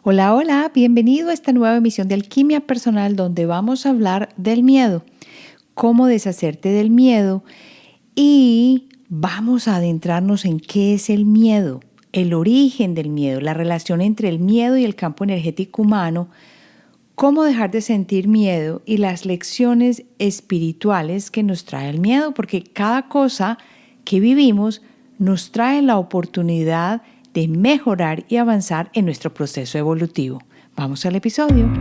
Hola, hola, bienvenido a esta nueva emisión de Alquimia Personal donde vamos a hablar del miedo, cómo deshacerte del miedo y vamos a adentrarnos en qué es el miedo, el origen del miedo, la relación entre el miedo y el campo energético humano, cómo dejar de sentir miedo y las lecciones espirituales que nos trae el miedo, porque cada cosa que vivimos nos trae la oportunidad de mejorar y avanzar en nuestro proceso evolutivo. Vamos al episodio.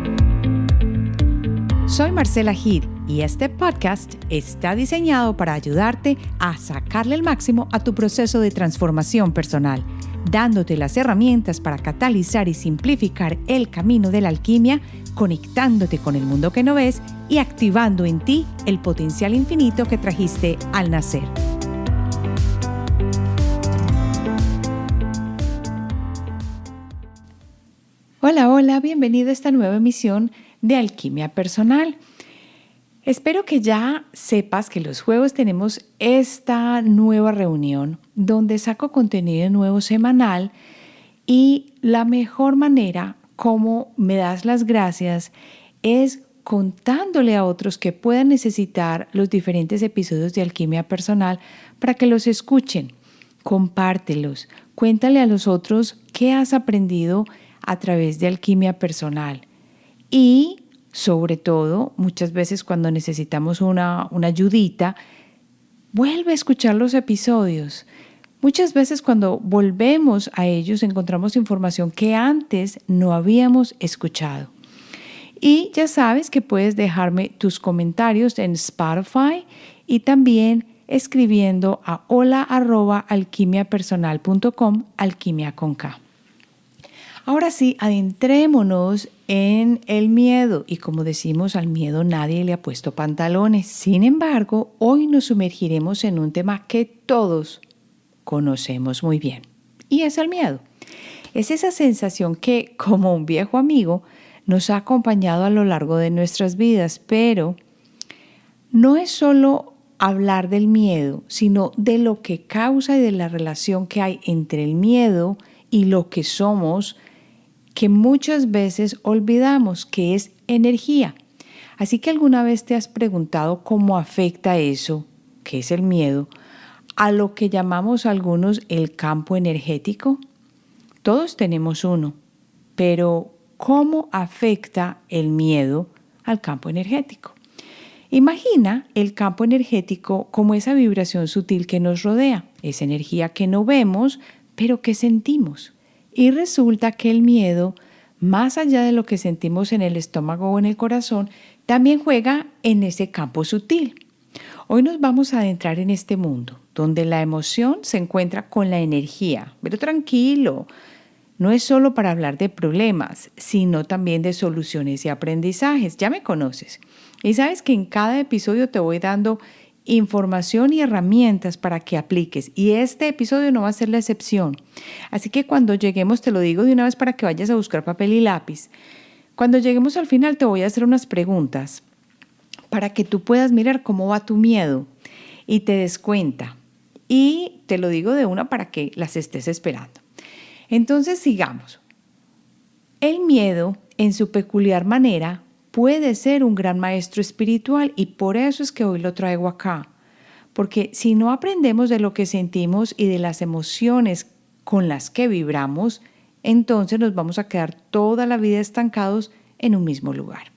Soy Marcela Gil y este podcast está diseñado para ayudarte a sacarle el máximo a tu proceso de transformación personal, dándote las herramientas para catalizar y simplificar el camino de la alquimia, conectándote con el mundo que no ves y activando en ti el potencial infinito que trajiste al nacer. Hola, hola, bienvenido a esta nueva emisión de Alquimia Personal. Espero que ya sepas que los jueves tenemos esta nueva reunión donde saco contenido nuevo semanal y la mejor manera como me das las gracias es contándole a otros que puedan necesitar los diferentes episodios de Alquimia Personal para que los escuchen. Compártelos, cuéntale a los otros qué has aprendido a través de Alquimia Personal. Y sobre todo, muchas veces cuando necesitamos una ayudita, vuelve a escuchar los episodios. Muchas veces cuando volvemos a ellos encontramos información que antes no habíamos escuchado. Y ya sabes que puedes dejarme tus comentarios en Spotify y también escribiendo a hola@alquimiapersonal.com, alquimia con K. Ahora sí, adentrémonos en el miedo y como decimos, al miedo nadie le ha puesto pantalones. Sin embargo, hoy nos sumergiremos en un tema que todos conocemos muy bien y es el miedo. Es esa sensación que, como un viejo amigo, nos ha acompañado a lo largo de nuestras vidas, pero no es solo hablar del miedo, sino de lo que causa y de la relación que hay entre el miedo y lo que somos, que muchas veces olvidamos, que es energía. Así que alguna vez te has preguntado cómo afecta eso, que es el miedo, a lo que llamamos algunos el campo energético. Todos tenemos uno, pero ¿cómo afecta el miedo al campo energético? Imagina el campo energético como esa vibración sutil que nos rodea, esa energía que no vemos, pero que sentimos. Y resulta que el miedo, más allá de lo que sentimos en el estómago o en el corazón, también juega en ese campo sutil. Hoy nos vamos a adentrar en este mundo, donde la emoción se encuentra con la energía. Pero tranquilo, no es solo para hablar de problemas, sino también de soluciones y aprendizajes. Ya me conoces. Y sabes que en cada episodio te voy dando información y herramientas para que apliques. Y este episodio no va a ser la excepción. Así que cuando lleguemos, te lo digo de una vez para que vayas a buscar papel y lápiz. Cuando lleguemos al final te voy a hacer unas preguntas para que tú puedas mirar cómo va tu miedo y te des cuenta. Y te lo digo de una para que las estés esperando. Entonces sigamos. El miedo, en su peculiar manera, puede ser un gran maestro espiritual y por eso es que hoy lo traigo acá. Porque si no aprendemos de lo que sentimos y de las emociones con las que vibramos, entonces nos vamos a quedar toda la vida estancados en un mismo lugar.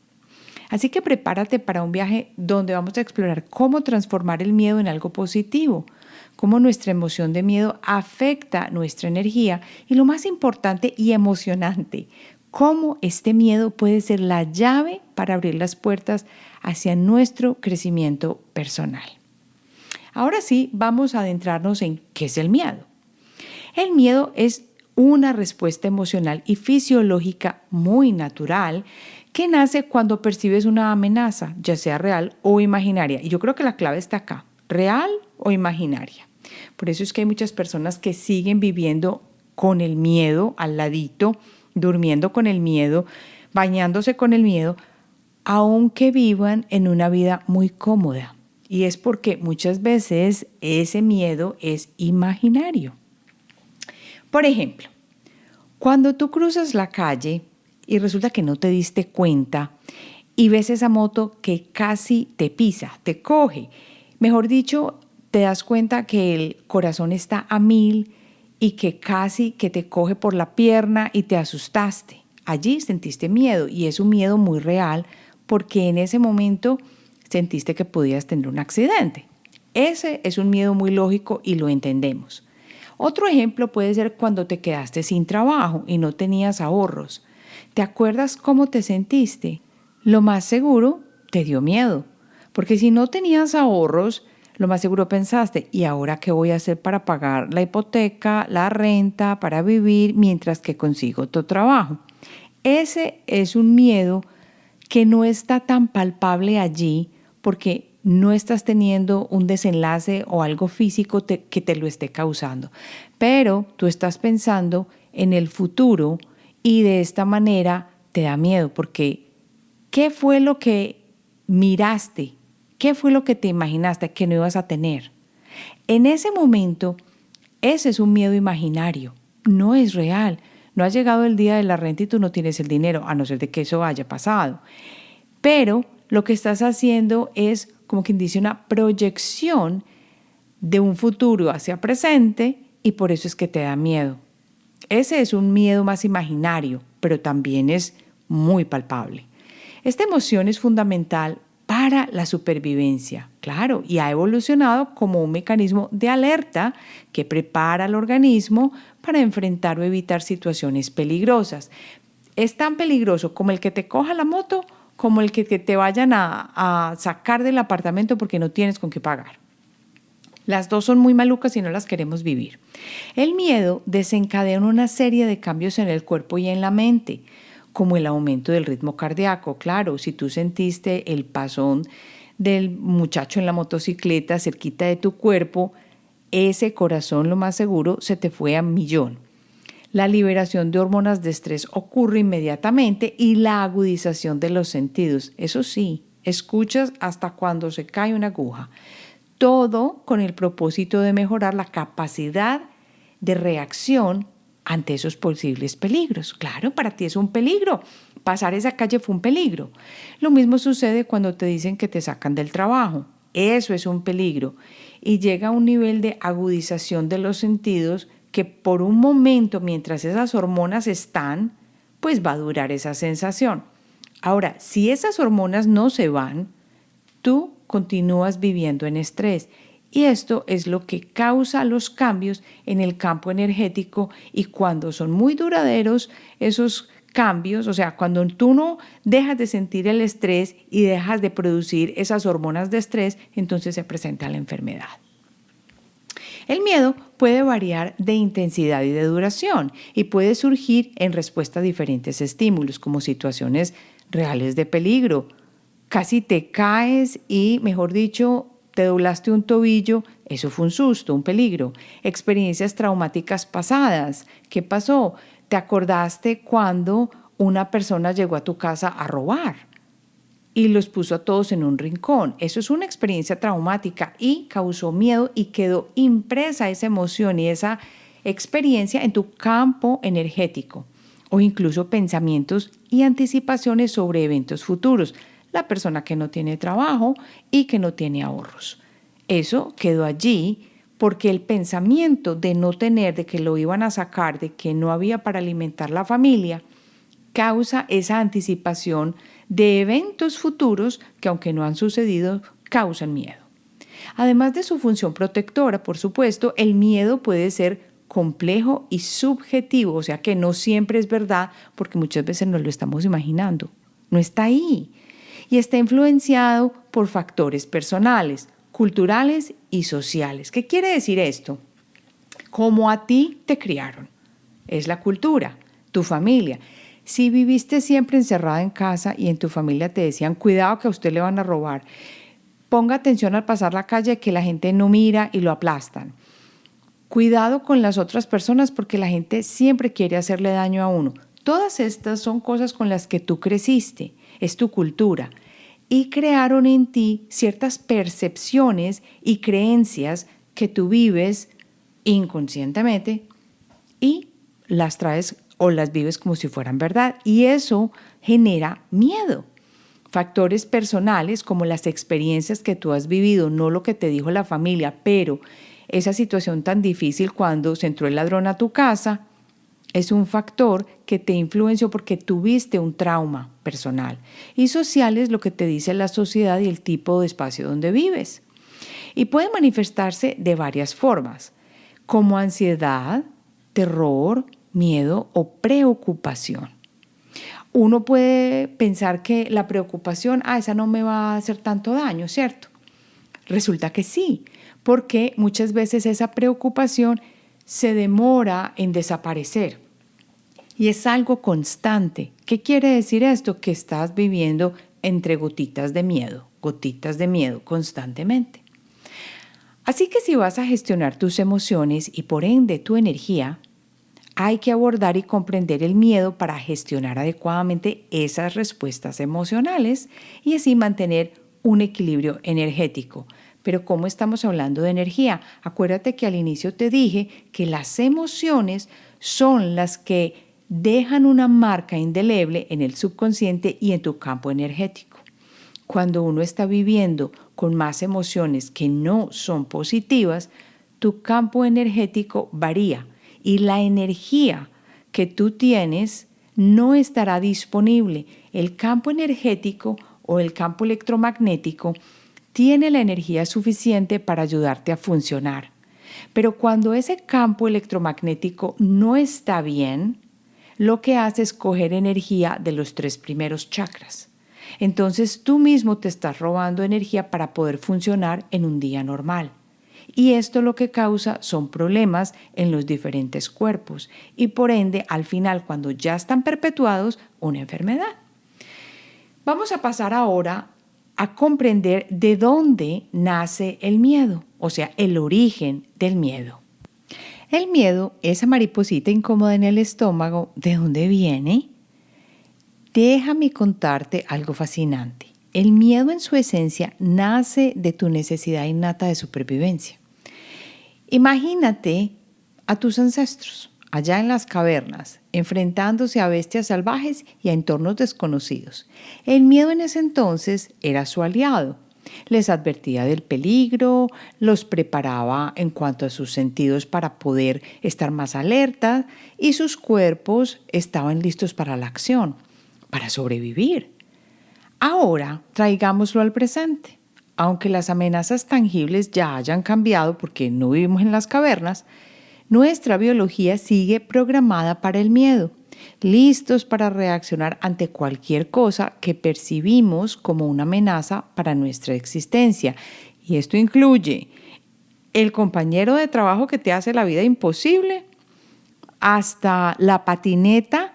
Así que prepárate para un viaje donde vamos a explorar cómo transformar el miedo en algo positivo, cómo nuestra emoción de miedo afecta nuestra energía y lo más importante y emocionante, cómo este miedo puede ser la llave para abrir las puertas hacia nuestro crecimiento personal. Ahora sí, vamos a adentrarnos en qué es el miedo. El miedo es una respuesta emocional y fisiológica muy natural que nace cuando percibes una amenaza, ya sea real o imaginaria. Y yo creo que la clave está acá, real o imaginaria. Por eso es que hay muchas personas que siguen viviendo con el miedo al ladito, durmiendo con el miedo, bañándose con el miedo, aunque vivan en una vida muy cómoda. Y es porque muchas veces ese miedo es imaginario. Por ejemplo, cuando tú cruzas la calle y resulta que no te diste cuenta y ves esa moto que casi te pisa, te coge. Mejor dicho, te das cuenta que el corazón está a 1000 y que casi que te coge por la pierna y te asustaste. Allí sentiste miedo y es un miedo muy real porque en ese momento sentiste que podías tener un accidente. Ese es un miedo muy lógico y lo entendemos. Otro ejemplo puede ser cuando te quedaste sin trabajo y no tenías ahorros. ¿Te acuerdas cómo te sentiste? Lo más seguro te dio miedo, porque si no tenías ahorros, lo más seguro pensaste, ¿y ahora qué voy a hacer para pagar la hipoteca, la renta, para vivir mientras que consigo otro trabajo? Ese es un miedo que no está tan palpable allí porque no estás teniendo un desenlace o algo físico que te lo esté causando. Pero tú estás pensando en el futuro y de esta manera te da miedo porque ¿qué fue lo que miraste? ¿Qué fue lo que te imaginaste que no ibas a tener? En ese momento, ese es un miedo imaginario, no es real. No ha llegado el día de la renta y tú no tienes el dinero, a no ser de que eso haya pasado. Pero lo que estás haciendo es, como quien dice, una proyección de un futuro hacia presente y por eso es que te da miedo. Ese es un miedo más imaginario, pero también es muy palpable. Esta emoción es fundamental para la supervivencia, claro, y ha evolucionado como un mecanismo de alerta que prepara al organismo para enfrentar o evitar situaciones peligrosas. Es tan peligroso como el que te coja la moto, como el que te vayan a sacar del apartamento porque no tienes con qué pagar. Las dos son muy malucas y no las queremos vivir. El miedo desencadena una serie de cambios en el cuerpo y en la mente, como el aumento del ritmo cardíaco. Claro, si tú sentiste el pasón del muchacho en la motocicleta cerquita de tu cuerpo, ese corazón, lo más seguro, se te fue a 1.000.000. La liberación de hormonas de estrés ocurre inmediatamente y la agudización de los sentidos. Eso sí, escuchas hasta cuando se cae una aguja. Todo con el propósito de mejorar la capacidad de reacción ante esos posibles peligros. Claro, para ti es un peligro. Pasar esa calle fue un peligro. Lo mismo sucede cuando te dicen que te sacan del trabajo. Eso es un peligro. Y llega a un nivel de agudización de los sentidos que por un momento, mientras esas hormonas están, pues va a durar esa sensación. Ahora, si esas hormonas no se van, tú continúas viviendo en estrés. Y esto es lo que causa los cambios en el campo energético y cuando son muy duraderos esos cambios, o sea, cuando tú no dejas de sentir el estrés y dejas de producir esas hormonas de estrés, entonces se presenta la enfermedad. El miedo puede variar de intensidad y de duración y puede surgir en respuesta a diferentes estímulos, como situaciones reales de peligro. Casi te caes y, mejor dicho, te doblaste un tobillo, eso fue un susto, un peligro. Experiencias traumáticas pasadas. ¿Qué pasó? ¿Te acordaste cuando una persona llegó a tu casa a robar y los puso a todos en un rincón? Eso es una experiencia traumática y causó miedo y quedó impresa esa emoción y esa experiencia en tu campo energético, o incluso pensamientos y anticipaciones sobre eventos futuros. La persona que no tiene trabajo y que no tiene ahorros. Eso quedó allí porque el pensamiento de no tener, de que lo iban a sacar, de que no había para alimentar la familia, causa esa anticipación de eventos futuros que, aunque no han sucedido, causan miedo. Además de su función protectora, por supuesto, el miedo puede ser complejo y subjetivo, o sea que no siempre es verdad porque muchas veces nos lo estamos imaginando. No está ahí. Y está influenciado por factores personales, culturales y sociales. ¿Qué quiere decir esto? Como a ti te criaron. Es la cultura, tu familia. Si viviste siempre encerrada en casa y en tu familia te decían, cuidado que a usted le van a robar, ponga atención al pasar la calle que la gente no mira y lo aplastan. Cuidado con las otras personas porque la gente siempre quiere hacerle daño a uno. Todas estas son cosas con las que tú creciste, es tu cultura. Y crearon en ti ciertas percepciones y creencias que tú vives inconscientemente y las traes o las vives como si fueran verdad y eso genera miedo. Factores personales como las experiencias que tú has vivido, no lo que te dijo la familia, pero esa situación tan difícil cuando se entró el ladrón a tu casa, es un factor que te influenció porque tuviste un trauma personal. Y social es lo que te dice la sociedad y el tipo de espacio donde vives. Y puede manifestarse de varias formas, como ansiedad, terror, miedo o preocupación. Uno puede pensar que la preocupación, esa no me va a hacer tanto daño, ¿cierto? Resulta que sí, porque muchas veces esa preocupación se demora en desaparecer y es algo constante. ¿Qué quiere decir esto? Que estás viviendo entre gotitas de miedo constantemente. Así que si vas a gestionar tus emociones y por ende tu energía, hay que abordar y comprender el miedo para gestionar adecuadamente esas respuestas emocionales y así mantener un equilibrio energético. Pero ¿cómo estamos hablando de energía? Acuérdate que al inicio te dije que las emociones son las que dejan una marca indeleble en el subconsciente y en tu campo energético. Cuando uno está viviendo con más emociones que no son positivas, tu campo energético varía y la energía que tú tienes no estará disponible. El campo energético o el campo electromagnético tiene la energía suficiente para ayudarte a funcionar. Pero cuando ese campo electromagnético no está bien, lo que hace es coger energía de los 3 primeros chakras. Entonces tú mismo te estás robando energía para poder funcionar en un día normal. Y esto lo que causa son problemas en los diferentes cuerpos y por ende al final cuando ya están perpetuados una enfermedad. Vamos a pasar ahora a comprender de dónde nace el miedo, o sea, el origen del miedo. El miedo, esa mariposita incómoda en el estómago, ¿de dónde viene? Déjame contarte algo fascinante. El miedo en su esencia nace de tu necesidad innata de supervivencia. Imagínate a tus ancestros allá en las cavernas, enfrentándose a bestias salvajes y a entornos desconocidos. El miedo en ese entonces era su aliado. Les advertía del peligro, los preparaba en cuanto a sus sentidos para poder estar más alerta y sus cuerpos estaban listos para la acción, para sobrevivir. Ahora traigámoslo al presente. Aunque las amenazas tangibles ya hayan cambiado porque no vivimos en las cavernas, nuestra biología sigue programada para el miedo, listos para reaccionar ante cualquier cosa que percibimos como una amenaza para nuestra existencia. Y esto incluye el compañero de trabajo que te hace la vida imposible, hasta la patineta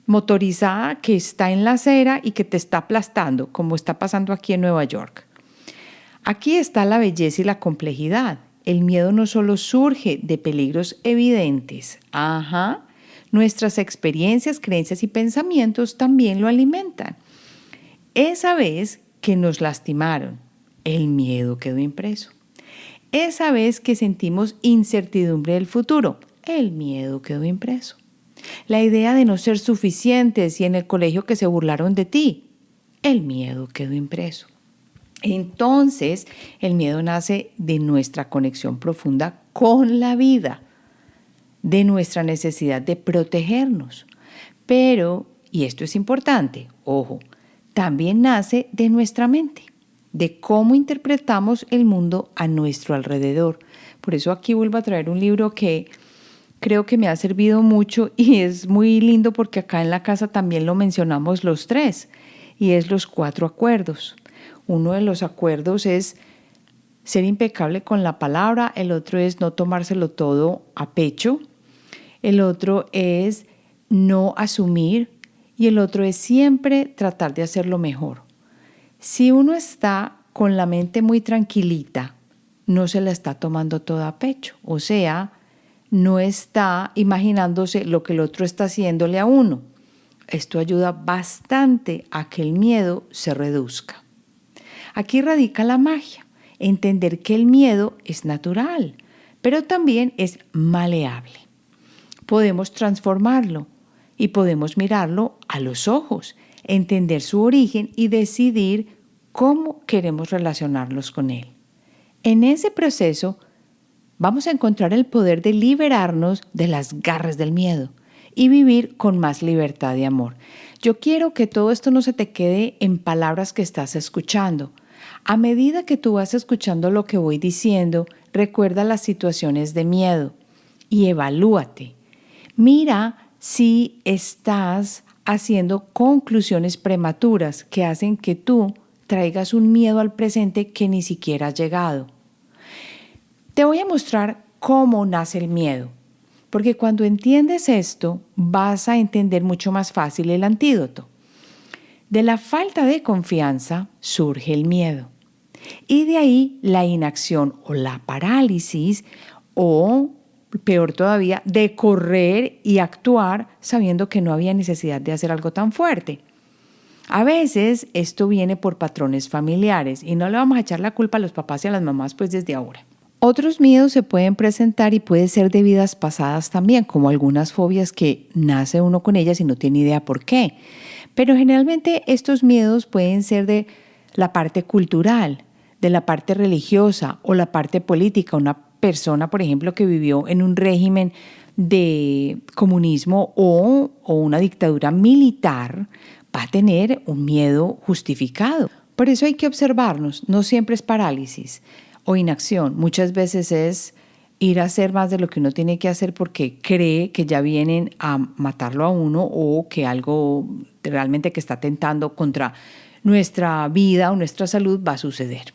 motorizada que está en la acera y que te está aplastando, como está pasando aquí en Nueva York. Aquí está la belleza y la complejidad. El miedo no solo surge de peligros evidentes. Nuestras experiencias, creencias y pensamientos también lo alimentan. Esa vez que nos lastimaron, el miedo quedó impreso. Esa vez que sentimos incertidumbre del futuro, el miedo quedó impreso. La idea de no ser suficientes y en el colegio que se burlaron de ti, el miedo quedó impreso. Entonces, el miedo nace de nuestra conexión profunda con la vida, de nuestra necesidad de protegernos. Pero, y esto es importante, ojo, también nace de nuestra mente, de cómo interpretamos el mundo a nuestro alrededor. Por eso aquí vuelvo a traer un libro que creo que me ha servido mucho y es muy lindo porque acá en la casa también lo mencionamos los 3 y es los 4 acuerdos. Uno de los acuerdos es ser impecable con la palabra, el otro es no tomárselo todo a pecho, el otro es no asumir y el otro es siempre tratar de hacerlo mejor. Si uno está con la mente muy tranquilita, no se la está tomando todo a pecho, o sea, no está imaginándose lo que el otro está haciéndole a uno. Esto ayuda bastante a que el miedo se reduzca. Aquí radica la magia, entender que el miedo es natural, pero también es maleable. Podemos transformarlo, y podemos mirarlo a los ojos, entender su origen y decidir cómo queremos relacionarnos con él. En ese proceso vamos a encontrar el poder de liberarnos de las garras del miedo y vivir con más libertad y amor. Yo quiero que todo esto no se te quede en palabras que estás escuchando. A medida que tú vas escuchando lo que voy diciendo, recuerda las situaciones de miedo y evalúate. Mira si estás haciendo conclusiones prematuras que hacen que tú traigas un miedo al presente que ni siquiera ha llegado. Te voy a mostrar cómo nace el miedo, porque cuando entiendes esto vas a entender mucho más fácil el antídoto. De la falta de confianza surge el miedo y de ahí la inacción o la parálisis o, peor todavía, de correr y actuar sabiendo que no había necesidad de hacer algo tan fuerte. A veces esto viene por patrones familiares y no le vamos a echar la culpa a los papás y a las mamás pues desde ahora. Otros miedos se pueden presentar y puede ser de vidas pasadas también, como algunas fobias que nace uno con ellas y no tiene idea por qué. Pero generalmente estos miedos pueden ser de la parte cultural, de la parte religiosa o la parte política. Una persona, por ejemplo, que vivió en un régimen de comunismo o una dictadura militar va a tener un miedo justificado. Por eso hay que observarnos, no siempre es parálisis o inacción, muchas veces es ir a hacer más de lo que uno tiene que hacer porque cree que ya vienen a matarlo a uno o que algo realmente que está atentando contra nuestra vida o nuestra salud va a suceder.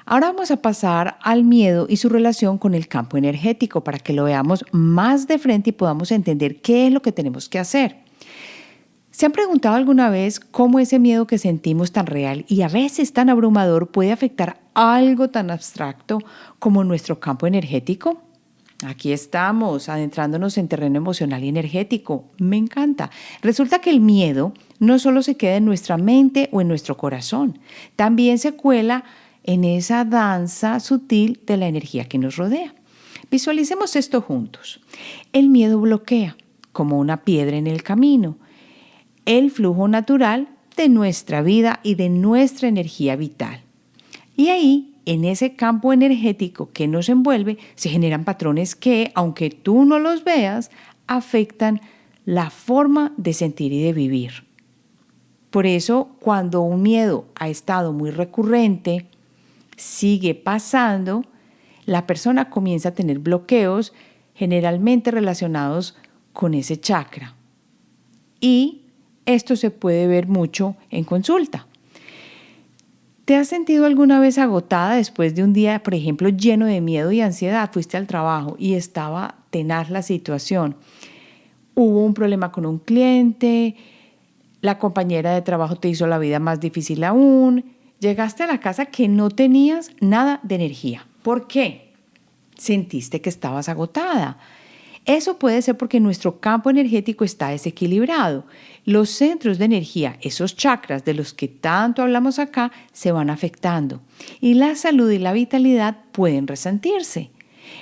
Ahora vamos a pasar al miedo y su relación con el campo energético para que lo veamos más de frente y podamos entender qué es lo que tenemos que hacer. ¿Se han preguntado alguna vez cómo ese miedo que sentimos tan real y a veces tan abrumador puede afectar algo tan abstracto como nuestro campo energético? Aquí estamos, adentrándonos en terreno emocional y energético. Me encanta. Resulta que el miedo no solo se queda en nuestra mente o en nuestro corazón, también se cuela en esa danza sutil de la energía que nos rodea. Visualicemos esto juntos. El miedo bloquea, como una piedra en el camino, el flujo natural de nuestra vida y de nuestra energía vital. Y ahí, en ese campo energético que nos envuelve, se generan patrones que, aunque tú no los veas, afectan la forma de sentir y de vivir. Por eso, cuando un miedo ha estado muy recurrente, sigue pasando, la persona comienza a tener bloqueos generalmente relacionados con ese chakra. Y esto se puede ver mucho en consulta. ¿Te has sentido alguna vez agotada después de un día, por ejemplo, lleno de miedo y ansiedad? Fuiste al trabajo y estaba tenaz la situación. Hubo un problema con un cliente, la compañera de trabajo te hizo la vida más difícil aún. Llegaste a la casa que no tenías nada de energía. ¿Por qué? Sentiste que estabas agotada. Eso puede ser porque nuestro campo energético está desequilibrado. Los centros de energía, esos chakras de los que tanto hablamos acá, se van afectando y la salud y la vitalidad pueden resentirse.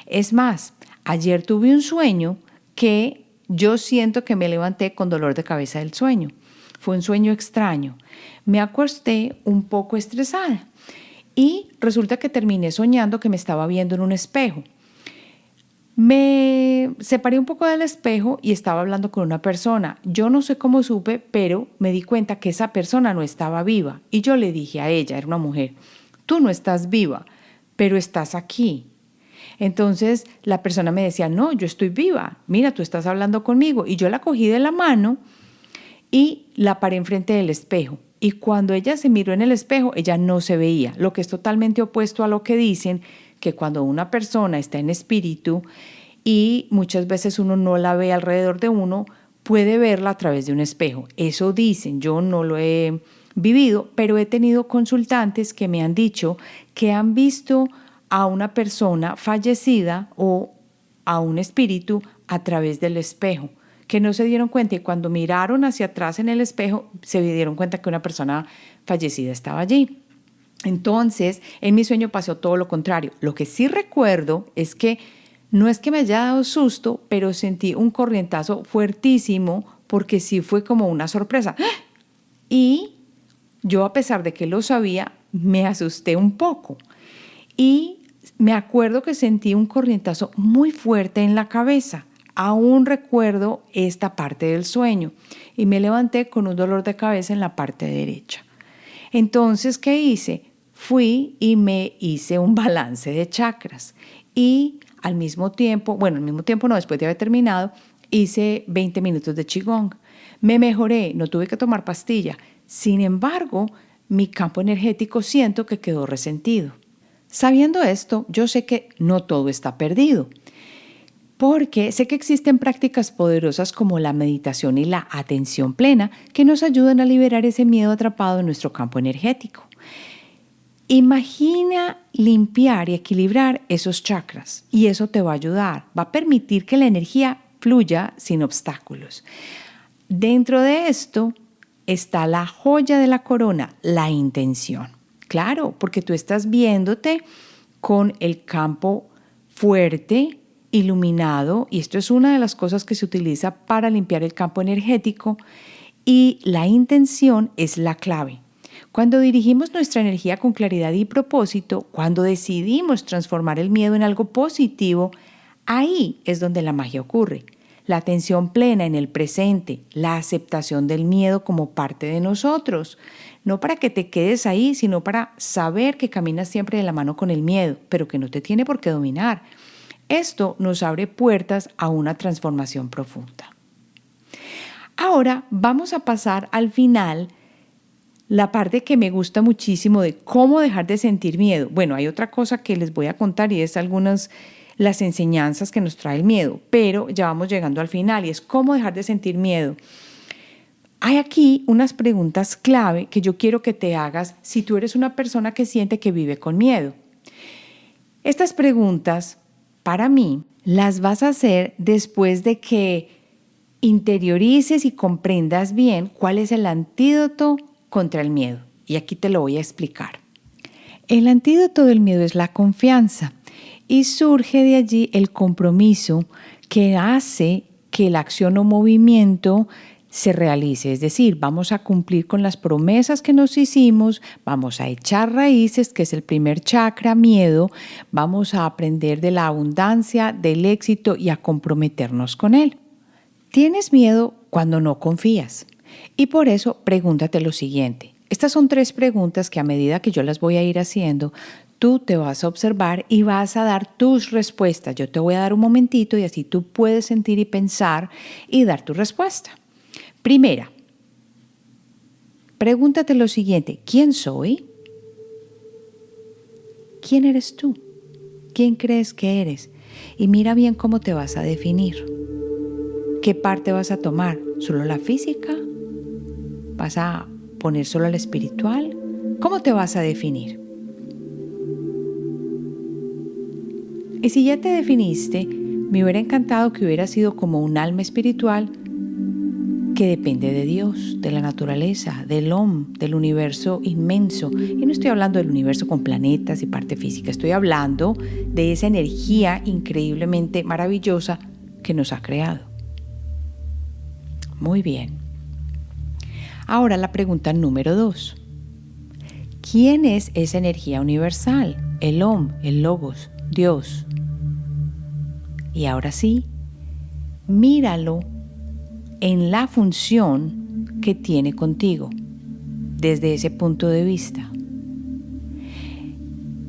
Es más, ayer tuve un sueño que yo siento que me levanté con dolor de cabeza del sueño. Fue un sueño extraño. Me acosté un poco estresada y resulta que terminé soñando que me estaba viendo en un espejo. Me separé un poco del espejo y estaba hablando con una persona. Yo no sé cómo supe, pero me di cuenta que esa persona no estaba viva. Y yo le dije a ella, era una mujer, tú no estás viva, pero estás aquí. Entonces la persona me decía, no, yo estoy viva, mira, tú estás hablando conmigo. Y yo la cogí de la mano y la paré enfrente del espejo. Y cuando ella se miró en el espejo, ella no se veía, lo que es totalmente opuesto a lo que dicen, que cuando una persona está en espíritu y muchas veces uno no la ve alrededor de uno, puede verla a través de un espejo. Eso dicen, yo no lo he vivido, pero he tenido consultantes que me han dicho que han visto a una persona fallecida o a un espíritu a través del espejo, que no se dieron cuenta y cuando miraron hacia atrás en el espejo se dieron cuenta que una persona fallecida estaba allí. Entonces, en mi sueño pasó todo lo contrario. Lo que sí recuerdo es que No es que me haya dado susto, pero sentí un corrientazo fuertísimo porque sí fue como una sorpresa. Y yo, a pesar de que lo sabía, me asusté un poco. Y me acuerdo que sentí un corrientazo muy fuerte en la cabeza. Aún recuerdo esta parte del sueño y me levanté con un dolor de cabeza en la parte derecha. Entonces, ¿qué hice? Fui y me hice un balance de chakras y al mismo tiempo no, después de haber terminado, hice 20 minutos de Qigong. Me mejoré, no tuve que tomar pastilla. Sin embargo, mi campo energético siento que quedó resentido. Sabiendo esto, yo sé que no todo está perdido, porque sé que existen prácticas poderosas como la meditación y la atención plena que nos ayudan a liberar ese miedo atrapado en nuestro campo energético. Imagina limpiar y equilibrar esos chakras y eso te va a ayudar, va a permitir que la energía fluya sin obstáculos. Dentro de esto está la joya de la corona, la intención. Claro, porque tú estás viéndote con el campo fuerte, iluminado, y esto es una de las cosas que se utiliza para limpiar el campo energético, y la intención es la clave. Cuando dirigimos nuestra energía con claridad y propósito, cuando decidimos transformar el miedo en algo positivo, ahí es donde la magia ocurre. La atención plena en el presente, la aceptación del miedo como parte de nosotros. No para que te quedes ahí, sino para saber que caminas siempre de la mano con el miedo, pero que no te tiene por qué dominar. Esto nos abre puertas a una transformación profunda. Ahora vamos a pasar al final la parte que me gusta muchísimo de cómo dejar de sentir miedo. Bueno, hay otra cosa que les voy a contar y es las enseñanzas que nos trae el miedo, pero ya vamos llegando al final y es cómo dejar de sentir miedo. Hay aquí unas preguntas clave que yo quiero que te hagas si tú eres una persona que siente que vive con miedo. Estas preguntas, para mí, las vas a hacer después de que interiorices y comprendas bien cuál es el antídoto contra el miedo. Y aquí te lo voy a explicar. El antídoto del miedo es la confianza y surge de allí el compromiso que hace que la acción o movimiento se realice. Es decir, vamos a cumplir con las promesas que nos hicimos, vamos a echar raíces, que es el primer chakra, miedo, vamos a aprender de la abundancia, del éxito y a comprometernos con él. Tienes miedo cuando no confías. Y por eso pregúntate lo siguiente. Estas son 3 preguntas que a medida que yo las voy a ir haciendo, tú te vas a observar y vas a dar tus respuestas. Yo te voy a dar un momentito y así tú puedes sentir y pensar y dar tu respuesta. Primera, pregúntate lo siguiente. ¿Quién soy? ¿Quién eres tú? ¿Quién crees que eres? Y mira bien cómo te vas a definir. ¿Qué parte vas a tomar? ¿Solo la física? ¿Vas a poner solo la espiritual? ¿Cómo te vas a definir? Y si ya te definiste, me hubiera encantado que hubiera sido como un alma espiritual que depende de Dios, de la naturaleza, del Om, del universo inmenso. Y no estoy hablando del universo con planetas y parte física, estoy hablando de esa energía increíblemente maravillosa que nos ha creado. Muy bien. Ahora la pregunta número 2. ¿Quién es esa energía universal? El Om, el Logos, Dios. Y ahora sí, míralo en la función que tiene contigo, desde ese punto de vista.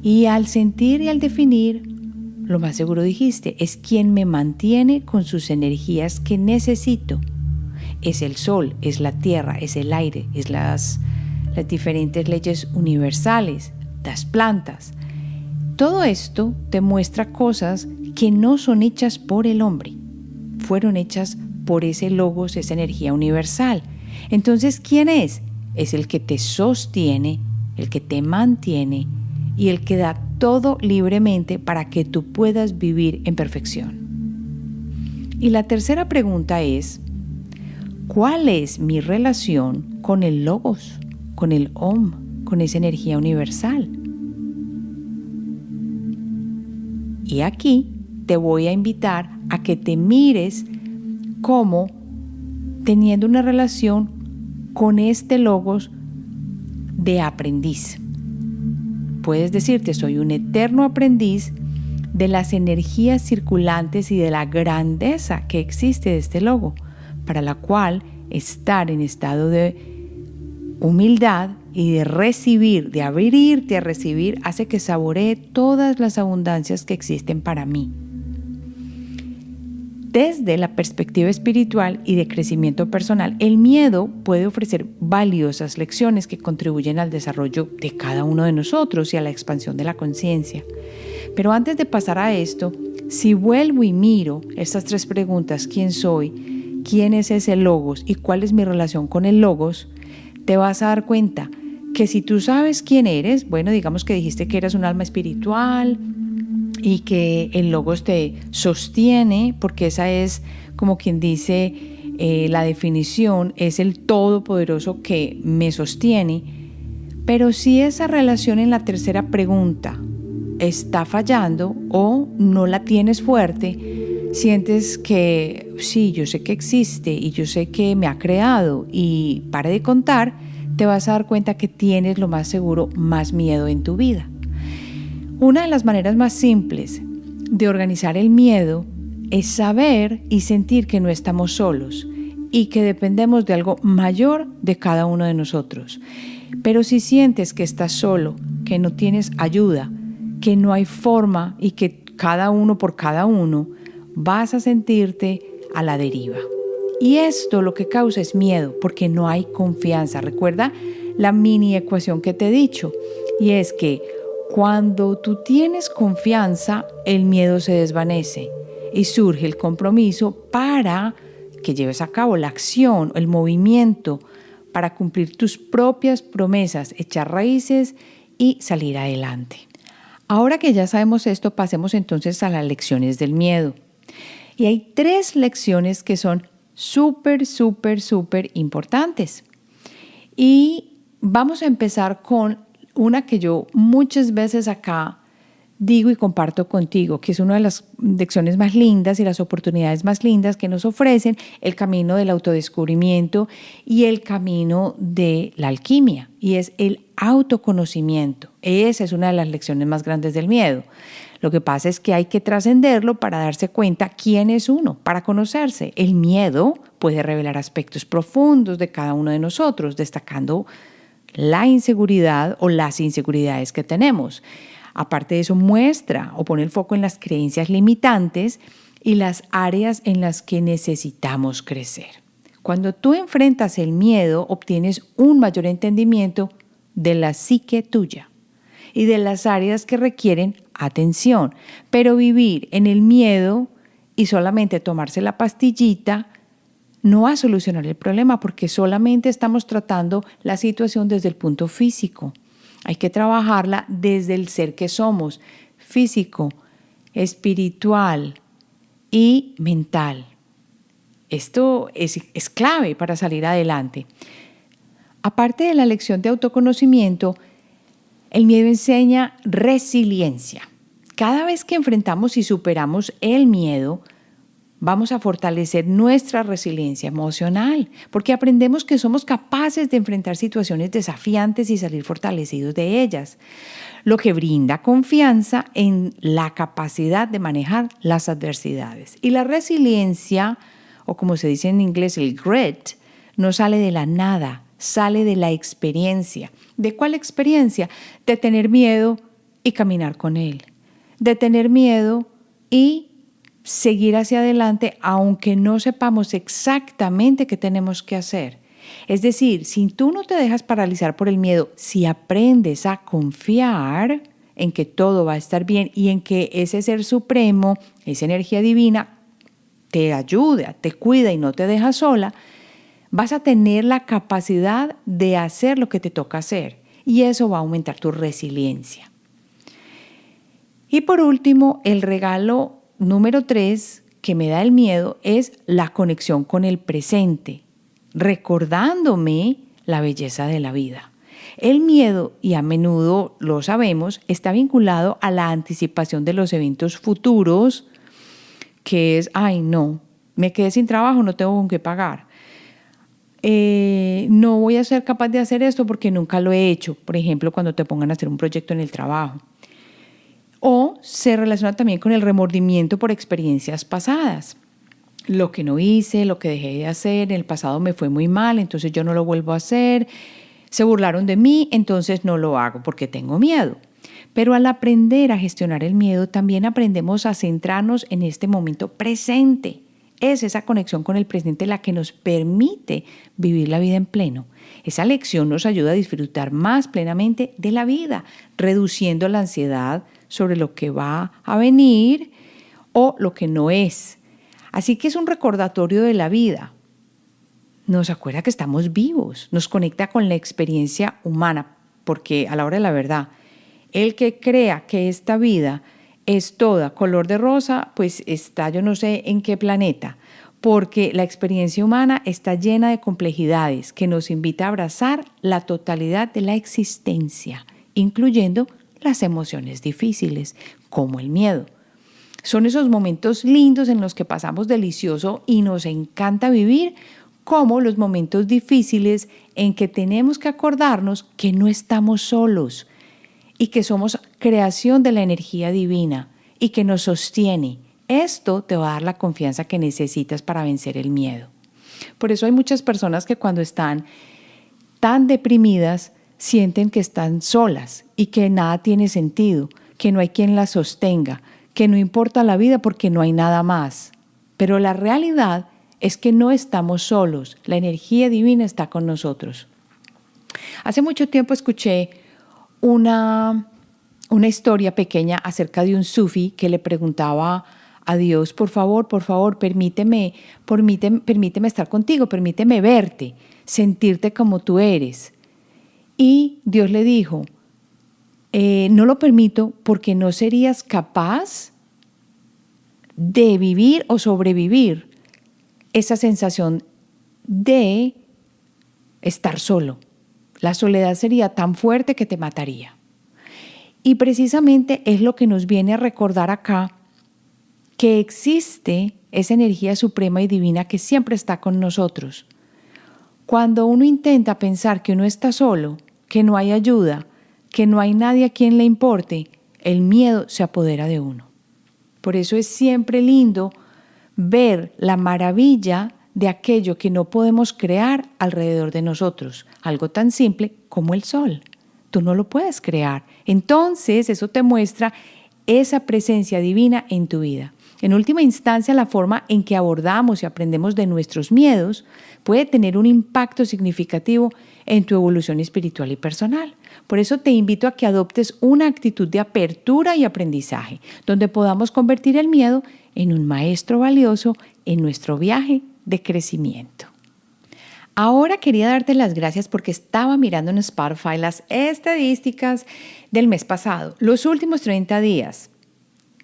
Y al sentir y al definir, lo más seguro dijiste, es quien me mantiene con sus energías que necesito. Es el sol, es la tierra, es el aire, es las diferentes leyes universales, las plantas. Todo esto te muestra cosas que no son hechas por el hombre, fueron hechas por ese logos, esa energía universal. Entonces, ¿quién es? Es el que te sostiene, el que te mantiene y el que da todo libremente para que tú puedas vivir en perfección. Y la tercera pregunta es, ¿cuál es mi relación con el logos, con el Om, con esa energía universal? Y aquí te voy a invitar a que te mires como teniendo una relación con este logos de aprendiz. Puedes decirte, soy un eterno aprendiz de las energías circulantes y de la grandeza que existe de este logo, para la cual estar en estado de humildad y de recibir, de abrirte a recibir, hace que saboree todas las abundancias que existen para mí. Desde la perspectiva espiritual y de crecimiento personal, el miedo puede ofrecer valiosas lecciones que contribuyen al desarrollo de cada uno de nosotros y a la expansión de la conciencia. Pero antes de pasar a esto, si vuelvo y miro estas 3 preguntas, ¿quién soy? ¿Quién es ese logos? ¿Y cuál es mi relación con el logos? Te vas a dar cuenta que si tú sabes quién eres, bueno, digamos que dijiste que eras un alma espiritual y que el logos te sostiene, porque esa es como quien dice la definición, es el todopoderoso que me sostiene. Pero si esa relación en la tercera pregunta está fallando o no la tienes fuerte, sientes que sí, yo sé que existe y yo sé que me ha creado y pare de contar, te vas a dar cuenta que tienes lo más seguro más miedo en tu vida. Una de las maneras más simples de organizar el miedo es saber y sentir que no estamos solos y que dependemos de algo mayor de cada uno de nosotros. Pero si sientes que estás solo, que no tienes ayuda, que no hay forma y que cada uno por cada uno, vas a sentirte a la deriva. Y esto lo que causa es miedo, porque no hay confianza. Recuerda la mini ecuación que te he dicho, y es que cuando tú tienes confianza, el miedo se desvanece y surge el compromiso para que lleves a cabo la acción, el movimiento, para cumplir tus propias promesas, echar raíces y salir adelante. Ahora que ya sabemos esto, pasemos entonces a las lecciones del miedo. Y hay 3 lecciones que son súper importantes. Y vamos a empezar con una que yo muchas veces acá digo y comparto contigo, que es una de las lecciones más lindas y las oportunidades más lindas que nos ofrecen el camino del autodescubrimiento y el camino de la alquimia, y es el autoconocimiento. Esa es una de las lecciones más grandes del miedo. Lo que pasa es que hay que trascenderlo para darse cuenta quién es uno, para conocerse. El miedo puede revelar aspectos profundos de cada uno de nosotros, destacando la inseguridad o las inseguridades que tenemos. Aparte de eso, muestra o pone el foco en las creencias limitantes y las áreas en las que necesitamos crecer. Cuando tú enfrentas el miedo, obtienes un mayor entendimiento de la psique tuya y de las áreas que requieren atención. Pero vivir en el miedo y solamente tomarse la pastillita no va a solucionar el problema, porque solamente estamos tratando la situación desde el punto físico. Hay que trabajarla desde el ser que somos, físico, espiritual y mental. Esto es clave para salir adelante. Aparte de la lección de autoconocimiento, el miedo enseña resiliencia. Cada vez que enfrentamos y superamos el miedo, vamos a fortalecer nuestra resiliencia emocional, porque aprendemos que somos capaces de enfrentar situaciones desafiantes y salir fortalecidos de ellas, lo que brinda confianza en la capacidad de manejar las adversidades. Y la resiliencia, o como se dice en inglés, el grit, no sale de la nada, sale de la experiencia. ¿De cuál experiencia? De tener miedo y caminar con él, de tener miedo y seguir hacia adelante aunque no sepamos exactamente qué tenemos que hacer. Es decir, si tú no te dejas paralizar por el miedo, si aprendes a confiar en que todo va a estar bien y en que ese ser supremo, esa energía divina, te ayuda, te cuida y no te deja sola, vas a tener la capacidad de hacer lo que te toca hacer y eso va a aumentar tu resiliencia. Y por último, el regalo número 3 que me da el miedo es la conexión con el presente, recordándome la belleza de la vida. El miedo, y a menudo lo sabemos, está vinculado a la anticipación de los eventos futuros que es, ay no, me quedé sin trabajo, no tengo con qué pagar. No voy a ser capaz de hacer esto porque nunca lo he hecho, por ejemplo, cuando te pongan a hacer un proyecto en el trabajo. O se relaciona también con el remordimiento por experiencias pasadas. Lo que no hice, lo que dejé de hacer, en el pasado me fue muy mal, entonces yo no lo vuelvo a hacer. Se burlaron de mí, entonces no lo hago porque tengo miedo. Pero al aprender a gestionar el miedo, también aprendemos a centrarnos en este momento presente. Es esa conexión con el presente la que nos permite vivir la vida en pleno. Esa lección nos ayuda a disfrutar más plenamente de la vida, reduciendo la ansiedad sobre lo que va a venir o lo que no es. Así que es un recordatorio de la vida. Nos acuerda que estamos vivos, nos conecta con la experiencia humana, porque a la hora de la verdad, el que crea que esta vida es toda color de rosa, pues está yo no sé en qué planeta, porque la experiencia humana está llena de complejidades que nos invita a abrazar la totalidad de la existencia, incluyendo las emociones difíciles, como el miedo. Son esos momentos lindos en los que pasamos delicioso y nos encanta vivir, como los momentos difíciles en que tenemos que acordarnos que no estamos solos y que somos creación de la energía divina y que nos sostiene. Esto te va a dar la confianza que necesitas para vencer el miedo. Por eso hay muchas personas que cuando están tan deprimidas sienten que están solas y que nada tiene sentido, que no hay quien las sostenga, que no importa la vida porque no hay nada más. Pero la realidad es que no estamos solos, la energía divina está con nosotros. Hace mucho tiempo escuché una historia pequeña acerca de un sufí que le preguntaba a Dios, por favor, permíteme estar contigo, permíteme verte, sentirte como tú eres. Y Dios le dijo, no lo permito porque no serías capaz de vivir o sobrevivir esa sensación de estar solo. La soledad sería tan fuerte que te mataría. Y precisamente es lo que nos viene a recordar acá, que existe esa energía suprema y divina que siempre está con nosotros. Cuando uno intenta pensar que uno está solo, que no hay ayuda, que no hay nadie a quien le importe, el miedo se apodera de uno. Por eso es siempre lindo ver la maravilla de aquello que no podemos crear alrededor de nosotros, algo tan simple como el sol. Tú no lo puedes crear. Entonces, eso te muestra esa presencia divina en tu vida. En última instancia, la forma en que abordamos y aprendemos de nuestros miedos puede tener un impacto significativo en tu evolución espiritual y personal. Por eso te invito a que adoptes una actitud de apertura y aprendizaje, donde podamos convertir el miedo en un maestro valioso en nuestro viaje de crecimiento. Ahora quería darte las gracias porque estaba mirando en Spotify las estadísticas del mes pasado, los últimos 30 días.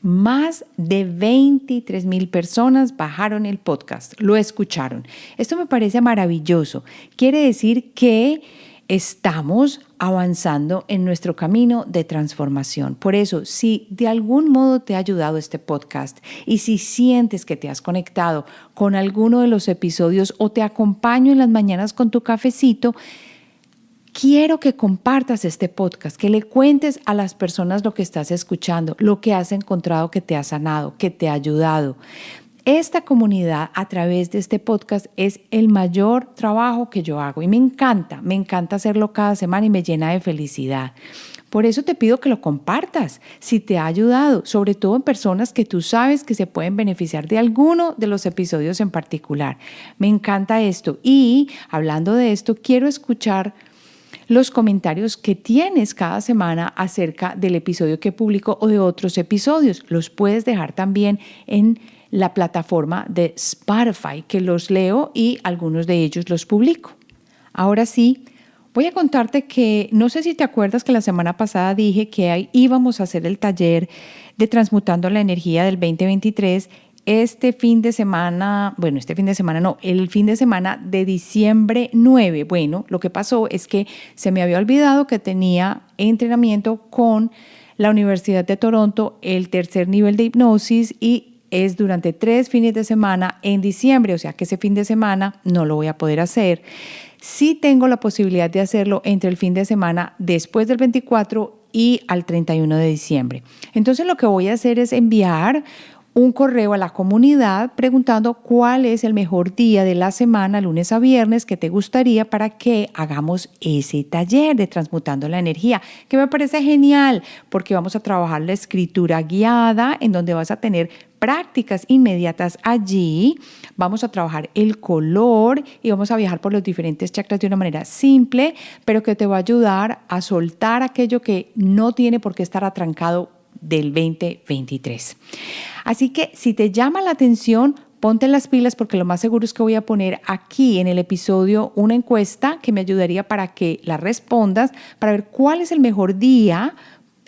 Más de 23,000 personas bajaron el podcast, lo escucharon. Esto me parece maravilloso. Quiere decir que estamos avanzando en nuestro camino de transformación. Por eso, si de algún modo te ha ayudado este podcast y si sientes que te has conectado con alguno de los episodios o te acompaño en las mañanas con tu cafecito, quiero que compartas este podcast, que le cuentes a las personas lo que estás escuchando, lo que has encontrado que te ha sanado, que te ha ayudado. Esta comunidad a través de este podcast es el mayor trabajo que yo hago y me encanta hacerlo cada semana y me llena de felicidad. Por eso te pido que lo compartas si te ha ayudado, sobre todo en personas que tú sabes que se pueden beneficiar de alguno de los episodios en particular. Me encanta esto y hablando de esto, quiero escuchar los comentarios que tienes cada semana acerca del episodio que publico o de otros episodios. Los puedes dejar también en la plataforma de Spotify, que los leo y algunos de ellos los publico. Ahora sí, voy a contarte que no sé si te acuerdas que la semana pasada dije que íbamos a hacer el taller de Transmutando la Energía del 2023 el fin de semana de diciembre 9. Bueno, lo que pasó es que se me había olvidado que tenía entrenamiento con la Universidad de Toronto, el tercer nivel de hipnosis y es durante 3 fines de semana en diciembre, o sea que ese fin de semana no lo voy a poder hacer. Sí tengo la posibilidad de hacerlo entre el fin de semana después del 24 y al 31 de diciembre. Entonces lo que voy a hacer es enviar un correo a la comunidad preguntando cuál es el mejor día de la semana, lunes a viernes, que te gustaría para que hagamos ese taller de Transmutando la Energía, que me parece genial porque vamos a trabajar la escritura guiada en donde vas a tener prácticas inmediatas allí. Vamos a trabajar el color y vamos a viajar por los diferentes chakras de una manera simple, pero que te va a ayudar a soltar aquello que no tiene por qué estar atrancado del 2023. Así que si te llama la atención, ponte las pilas porque lo más seguro es que voy a poner aquí en el episodio una encuesta que me ayudaría para que la respondas, para ver cuál es el mejor día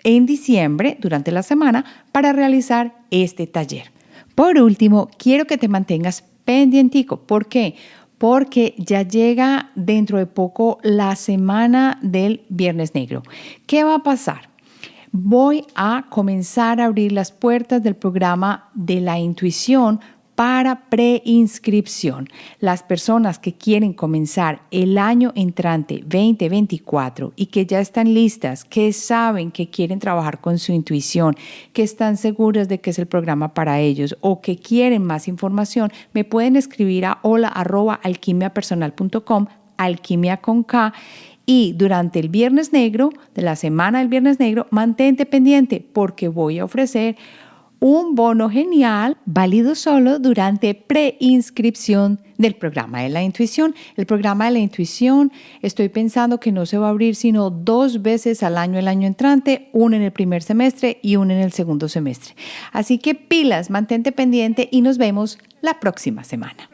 en diciembre durante la semana para realizar este taller. Por último, quiero que te mantengas pendientico. ¿Por qué? Porque ya llega dentro de poco la semana del Viernes Negro. ¿Qué va a pasar? Voy a comenzar a abrir las puertas del programa de la intuición para preinscripción. Las personas que quieren comenzar el año entrante 2024 y que ya están listas, que saben que quieren trabajar con su intuición, que están seguras de que es el programa para ellos o que quieren más información, me pueden escribir a hola@alquimiapersonal.com, alquimia con K. Y durante el Viernes Negro, de la semana del Viernes Negro, mantente pendiente porque voy a ofrecer un bono genial, válido solo durante preinscripción del programa de la intuición. El programa de la intuición, estoy pensando que no se va a abrir sino 2 veces al año el año entrante, una en el primer semestre y una en el segundo semestre. Así que pilas, mantente pendiente y nos vemos la próxima semana.